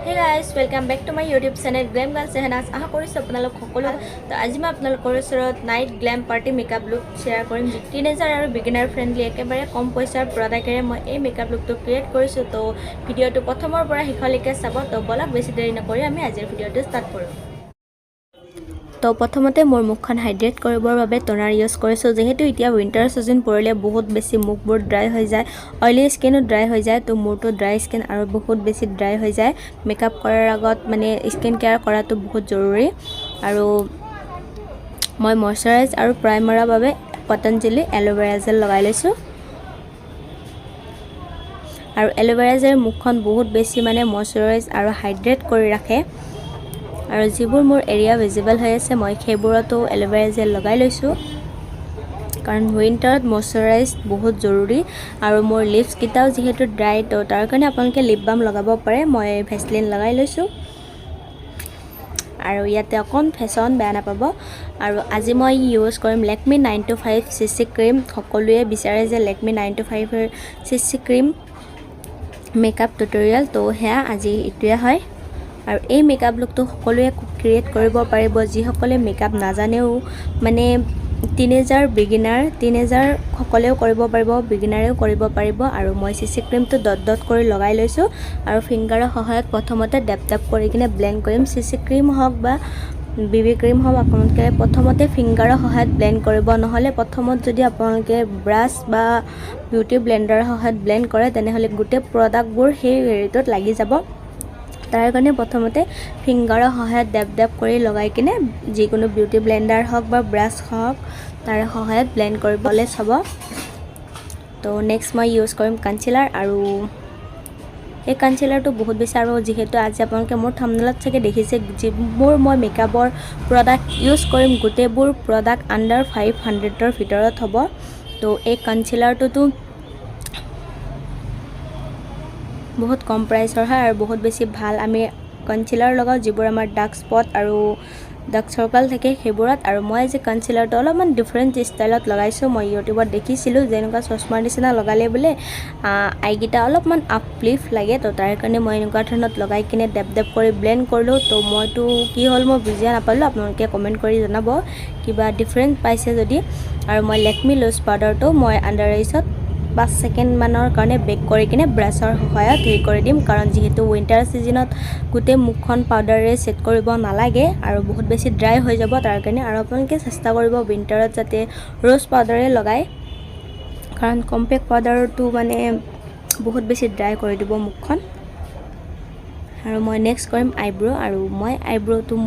Hey guys, welcome back to my YouTube channel Glam Girl Shahnaz. আশা কৰিছো আপোনালোক সকলো তো আজি মই আপোনালোকৰ ওচৰত night glam party makeup look share কৰিম যি টিনেজাৰ আৰু বিগিনাৰ ফ্ৰেন্ডলি একেবাৰে কম পইচাৰ প্ৰডাক্টেৰে মই এই মেকআপ লুকটো ক্ৰিয়েট কৰিছো তো ভিডিঅ'টো প্ৰথমৰ পৰা শেষলৈকে চাব তো বলক বেছি দেৰি নকৰি আমি আজিৰ ভিডিঅ'টো ষ্টাৰ্ট কৰোঁ তো প্ৰথমতে মোৰ মুখখন হাইড্ৰেট কৰিবৰ বাবে টোনাৰ ইউজ কৰিছো যেহেতু এতিয়া উইন্টাৰ সিজন পৰিলে বহুত বেছি মুখবোৰ ড্ৰাই হৈ যায় অইলি স্কিনো ড্ৰাই হৈ যায় তো মোৰটো ড্ৰাই স্কিন আৰু বহুত বেছি ড্ৰাই হৈ যায় মেকআপ কৰাৰ আগত মানে স্কিন কেয়াৰ কৰাটো বহুত জৰুৰী আৰু মই ময়শ্চাৰাইজ আৰু প্ৰাইমাৰৰ বাবে পতঞ্জলি এলোভেৰা জেল লগাই লৈছো আৰু এলোভেৰা জেল মুখখন বহুত বেছি মানে ময়শ্চাৰাইজ আৰু হাইড্ৰেট কৰি ৰাখে আৰু যিবোৰ মোৰ এৰিয়া ভিজিবল হৈ আছে মই সেইবোৰতো এলোভেৰা জেল লগাই লৈছো কাৰণ উইন্টাৰত ময়শ্চাৰাইজ বহুত জৰুৰী আৰু মোৰ লিপছ কিটাও যেহেতু ড্ৰাই তো তাৰ কাৰণে আপোনালোকে লিপ বাম লগাব পাৰে মই ভেসলিন লগাই লৈছো আৰু ইয়াতে অকন ফেশন বেয়া নাপাব আৰু আজি মই ইউজ কৰিম Lakme 925 CC ক্ৰীম সকলোৱে বিচাৰে যে Lakme 925 CC cream makeup tutorial তো হেয়া আজি ইটোয়া হয় আৰু এই মেকআপ লুকটো সকলোৱে ক্ৰিয়েট কৰিব পাৰিব যি সকলে মেকআপ নাজানেও মানে টিনেজাৰ সকলেও কৰিব পাৰিব বিগিনাৰেও কৰিব পাৰিব আৰু মই সিসি ক্ৰীমটো ডট ডট কৰি লগাই লৈছো আৰু ফিংগাৰৰ সহায়ত প্ৰথমতে ড্যাপ ড্যাপ কৰি কিনে ব্লেন্ড কৰিম সিসি ক্ৰীম হওক বা বিবি ক্ৰীম হওক আপোনালোকে প্ৰথমতে ফিংগাৰৰ সহায়ত ব্লেন্ড কৰিব নহলে প্ৰথমত যদি আপোনালোকে ব্ৰাছ বা বিউটি ব্লেন্ডাৰৰ সহায়ত ব্লেন্ড কৰে তেনেহলে গোটেই প্ৰডাক্টবোৰ সেই হেৰিটোত লাগি যাব তাৰ কাৰণে প্ৰথমতে ফিংগাৰৰ সহায়ত ড্যাপ ড্যাপ কৰি লগাই কিনে যিকোনো বিউটি ব্লেন্ডাৰ হওক বা ব্ৰাছ হওক তাৰ সহায়ত ব্লেন্ড কৰিবলে চাব তো নেক্সট মই ইউজ কৰিম কনসিলাৰ আৰু এই কনসিলাৰটো বহুত বেছি আৰু যেহেতু আজি আপোনালোকে মোৰ থাম্বনেলত চাগে দেখিছে যিবোৰ মই মেকআপৰ প্ৰডাক্ট ইউজ কৰিম গোটেইবোৰ প্ৰডাক্ট আন্ডাৰ 500ৰ ভিতৰত হ'ব তো এই কনসিলাৰটো বহুত কম প্ৰাইসৰ হয় আৰু বহুত বেছি ভাল আমি কনসিলাৰ লগাও যিবোৰ আমাৰ ডাৰ্ক স্পট আৰু ডাৰ্ক সাৰ্কেল থাকে সেইবোৰত আৰু মই যে কনসিলাৰটো অলপমান ডিফাৰেন্ট ষ্টাইলত লগাইছো মই ইউটিউবত দেখিছিলো যেনেকুৱা চশমাৰ নিচিনা লগালে বলে আইগিটা অলপমান আপলিফ লাগে তো তাৰ কাৰণে মই এনেকুৱা ধৰণত লগাই কিনে ড্যাপ ড্যাপ কৰি ব্লেন্ড কৰিলো তো মইটো কি হল মই বুজিয়া নাপালো আপোনালোকে কমেন্ট কৰি জনাব কিবা ডিফাৰেন্ট পাইছে যদি আৰু মই Lakme লুজ পাউডাৰটো মই আন্ডাৰ আইছত 5 সেকেন্ড মানৰ কাৰণে বেক কৰি কিনে ব্ৰাছৰ সহায়ত হেৰি কৰি দিম কাৰণ যেহেতু উইন্টাৰ সিজনত গুটে মুখখন পাউডাৰে সেট কৰিব নালাগে আৰু বহুত বেছি ড্ৰাই হৈ যাব তাৰ কাৰণে আৰু আপোনালোকে চেষ্টা কৰিব উইন্টাৰত যাতে ৰ'জ পাউডাৰে লগাই কাৰণ কম্পেক্ট পাউডাৰটো মানে বহুত বেছি ড্ৰাই কৰি দিব মুখখন আৰু মই নেক্সট কৰিম আইব্ৰো আৰু মই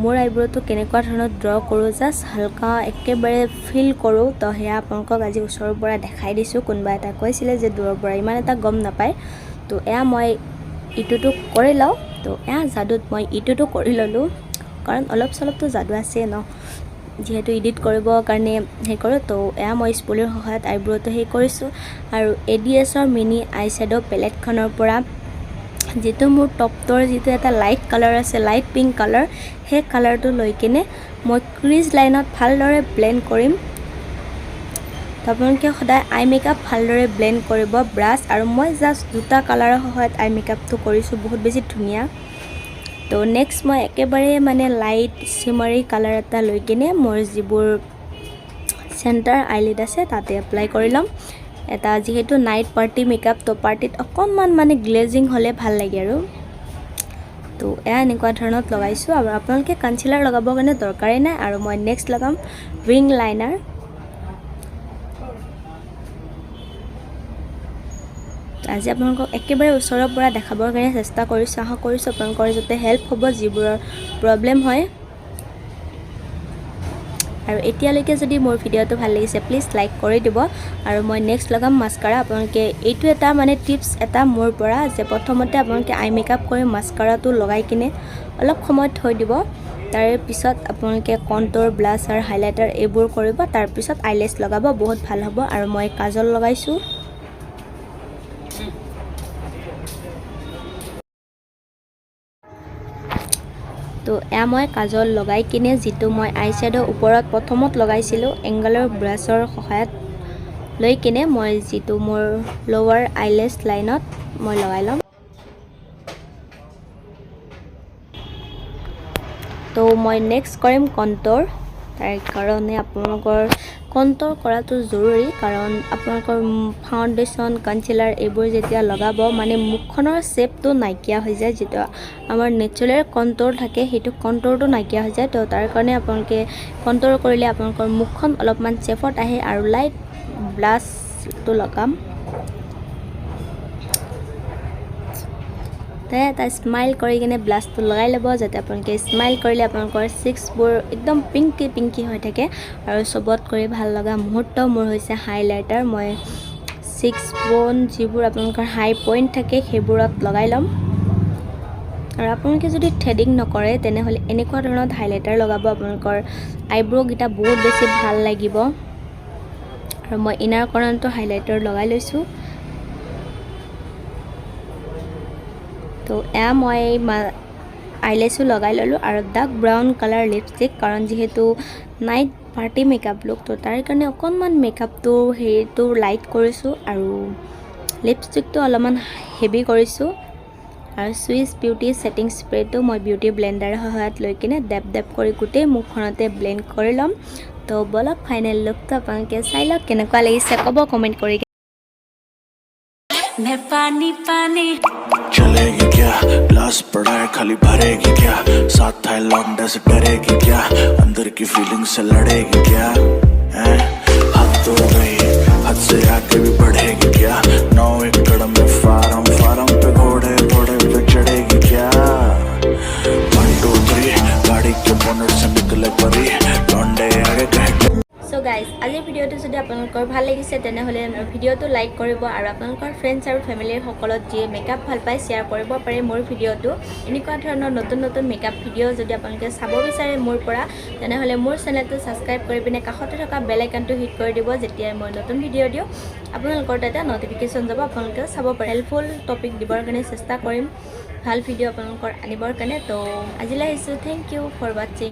মোৰ আইব্ৰোটো কেনেকুৱা ধৰণত ড্ৰ কৰো জাস্ট হালকা একেবাৰে ফিল কৰো তো হেয়া আপোনালোকক আজি ওচৰৰ পৰা দেখাই দিছো কোনবা এটা কৈছিলে যে দূৰৰ পৰা ইমান এটা গম নাপায় তো এয়া মই ইটোটো কৰি লও তো এয়া জাদুত মই ইটোটো কৰি ললো কাৰণ অলপ চলপটো জাদু আছে ন যেহেতু এডিট কৰিব কাৰণে হে কৰো তো এয়া মই স্পুলৰ সহায়ত আইব্ৰোটো হে কৰিছো আৰু এডিএছৰ মিনি আই শ্যাডো পেলেটখনৰ পৰা যেটো মোৰ টপটোৰ যেটো এটা লাইট কালাৰ আছে লাইট পিংক কালাৰ হে কালাৰটো লৈ কিনে মই ক্ৰিজ লাইনত ভালদৰে ব্লেন্ড কৰিম আপোনালোকে সদায় আই মেকআপ ভালদৰে ব্লেন্ড কৰিব ব্ৰাছ আৰু মই জাস্ট দুটা কালাৰৰ সহায়ত আই মেকআপটো কৰিছো বহুত বেছি ধুনিয়া তো নেক্সট মই একেবাৰে মানে লাইট শিমাৰী কালাৰ এটা লৈ কিনে মোৰ যিবোৰ সেন্টাৰ আইলিড আছে তাতে এপ্লাই কৰি লম এটা যেহেতু নাইট পাৰ্টি মেকআপ তো পাৰ্টিত অকনমান মানে গ্লেজিং হলে ভাল লাগে আৰু তো এয়া এনেকুৱা ধৰণত লগাইছো আৰু আপোনালোকে কনসিলাৰ লগাব কাৰণে দৰকাৰে নাই আৰু মই নেক্সট লগাম উইং লাইনাৰ আজি আপোনালোকক একেবাৰে ওচৰৰ পৰা দেখাবৰ কাৰণে চেষ্টা কৰিছো আশা কৰিছো আপোনালোকৰ যাতে হেল্প হ'ব যিবোৰৰ প্ৰবলেম হয় আৰু এতিয়ালৈকে যদি মোৰ ভিডিওটো ভাল লাগিছে প্লিজ লাইক কৰি দিব আৰু মই নেক্সট লগাম মাস্কাৰা আপোনালোকে এইটো এটা মানে টিপস এটা মোৰ পৰা যে প্ৰথমতে আপোনালোকে আই মেকআপ কৰি মাস্কাৰাটো লগাই কিনে অলপ সময় থৈ দিব তাৰ পিছত আপোনালোকে কন্টুৰ ব্লাছ আৰু হাইলাইটাৰ এইবোৰ কৰিব তাৰ পিছত আইলেছ লগাব বহুত ভাল হ'ব আৰু মই কাজল লগাইছো তো এয়া মই কাজল লগাই কিনে যেটো মই আই শ্যাডো ওপৰত প্ৰথমত লগাইছিলো এংগলৰ ব্ৰাছৰ সহায়ত লৈ কিনে মই যেটো মোৰ লোৱাৰ আইলেছ লাইনত মই লগাই লম তো মই নেক্সট কৰিম কণ্টৰ তাৰ কাৰণে আপোনালোকৰ কণ্টৰ কৰাটো জৰুৰী কাৰণ আপোনালোকৰ ফাউণ্ডেশ্যন কনচিলাৰ এইবোৰ যেতিয়া লগাব মানে মুখখনৰ শ্বেপটো নাইকিয়া হৈ যায় যেটা আমাৰ নেচাৰেল কণ্টৰ থাকে সেইটো কণ্টৰটো নাইকিয়া হৈ যায় তো তাৰ কাৰণে আপোনালোকে কণ্টৰ কৰিলে আপোনালোকৰ মুখখন অলপমান শ্বেপত আহে আৰু লাইট ব্লাছটো লগাম এটা স্মাইল কৰি কিনে ব্লাছটো লগাই ল'ব যাতে আপোনালোকে স্মাইল কৰিলে আপোনালোকৰ চিক্সবোৰ একদম পিংকি হৈ থাকে আৰু চবত কৰি ভাল লগা মুহূৰ্ত মোৰ হৈছে হাইলাইটাৰ মই চিক্স বোন যিবোৰ আপোনালোকৰ হাই পইণ্ট থাকে সেইবোৰত লগাই ল'ম আৰু আপোনালোকে যদি থ্ৰেডিং নকৰে তেনেহ'লে এনেকুৱা ধৰণৰ হাইলাইটাৰ লগাব আপোনালোকৰ আইব্ৰ'কেইটা বহুত বেছি ভাল লাগিব আৰু মই ইনাৰ কৰ্ণাৰটো হাইলাইটাৰ লগাই লৈছোঁ তো এয়া মই আইলেছো লগাই ল'লোঁ আৰু ডাৰ্ক ব্ৰাউন কালাৰ লিপষ্টিক কাৰণ যিহেতু নাইট পাৰ্টি মেকআপ লুক তো তাৰ কাৰণে অকণমান মেকআপটো হেৰিটো লাইট কৰিছোঁ আৰু লিপষ্টিকটো অলপমান হেভি কৰিছোঁ আৰু সুইচ বিউটি সেটিং স্প্ৰেটো মই বিউটি ব্লেণ্ডাৰৰ সহায়ত লৈ কিনে ডেপ কৰি গোটেই মুখখনতে ব্লেণ্ড কৰি ল'ম তো বলক ফাইনেল লুকটো আপোনালোকে চাই লওক কেনেকুৱা লাগিছে ক'ব কমেণ্ট কৰি मैं पानी चलेगी क्या ग्लास पड़ा है खाली भरेगी क्या साथ है लौंडे से डरेगी क्या अंदर की फीलिंग से लड़ेगी क्या हद तो गई हद से आगे भी बढ़ेगी क्या 9 एकड़ में फार्म पे घोड़े पे चढ़ेगी क्या 1 2 3 गाड़ी के बोनट से निकले परी लौंडे आगे कह সো গাইজ আজিৰ ভিডিঅ'টো যদি আপোনালোকৰ ভাল লাগিছে তেনেহ'লে ভিডিঅ'টো লাইক কৰিব আৰু আপোনালোকৰ ফ্ৰেণ্ডছ আৰু ফেমিলিৰ সকলত যিয়ে মেকআপ ভাল পায় শ্বেয়াৰ কৰিব পাৰে মোৰ ভিডিঅ'টো এনেকুৱা ধৰণৰ নতুন মেকআপ ভিডিঅ' যদি আপোনালোকে চাব বিচাৰে মোৰ পৰা তেনেহ'লে মোৰ চেনেলটো ছাবস্ক্ৰাইব কৰি পিনে কাষতে থকা বেল আইকনটো হিট কৰি দিব যেতিয়াই মই নতুন ভিডিঅ' দিওঁ আপোনালোকৰ তাতে নটিফিকেশ্যন যাব আপোনালোকে চাব পাৰে হেল্পফুল টপিক দিবৰ কাৰণে চেষ্টা কৰিম ভাল ভিডিঅ' আপোনালোকৰ আনিবৰ কাৰণে তো আজিলৈ আহিছোঁ থেংক ইউ ফৰ ৱাচিং